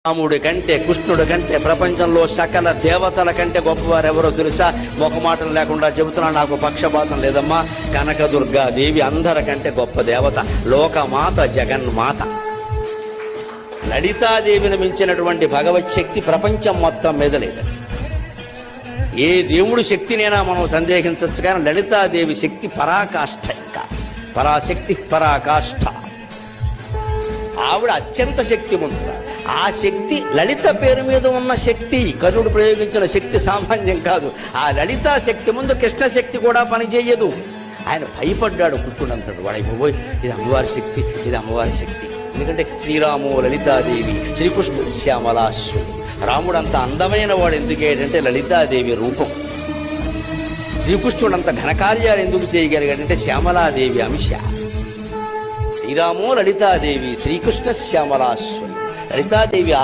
రాముడి కంటే కృష్ణుడి కంటే ప్రపంచంలో సకల దేవతల కంటే గొప్పవారు ఎవరో తెలుసా? మొఖమాటం లేకుండా చెబుతున్నా, నాకు పక్షపాతం లేదమ్మా. కనకదుర్గాదేవి అందరికంటే గొప్ప దేవత, లోకమాత, జగన్మాత. లలితాదేవిని మించినటువంటి భగవత్ శక్తి ప్రపంచం మొత్తం మీద లేదు. ఏ దేవుడి శక్తినైనా మనం సందేహించవచ్చు, కానీ లలితాదేవి శక్తి పరాకాష్ఠ. ఇంకా పరాశక్తి, పరాకాష్ఠ. ఆవిడ అత్యంత శక్తిమంతురాలు. ఆ శక్తి లలిత పేరు మీద ఉన్న శక్తి, కర్ణుడు ప్రయోగించిన శక్తి సామాన్యం కాదు. ఆ లలితా శక్తి ముందు కృష్ణ శక్తి కూడా పనిచేయదు. ఆయన భయపడ్డాడు. కృష్ణుడు అంటాడు, వాడైపోయి ఇది అమ్మవారి శక్తి, ఇది అమ్మవారి శక్తి. ఎందుకంటే శ్రీరాము లలితాదేవి, శ్రీకృష్ణ శ్యామలాశ్వరి. రాముడు అంత అందమైన వాడు ఎందుకేంటంటే లలితాదేవి రూపం. శ్రీకృష్ణుడు అంత ఘనకార్యాలు ఎందుకు చేయగలిగాడంటే శ్యామలాదేవి అంశ. శ్రీరాము లలితాదేవి, శ్రీకృష్ణ శ్యామలాశ్వరి. లలితాదేవి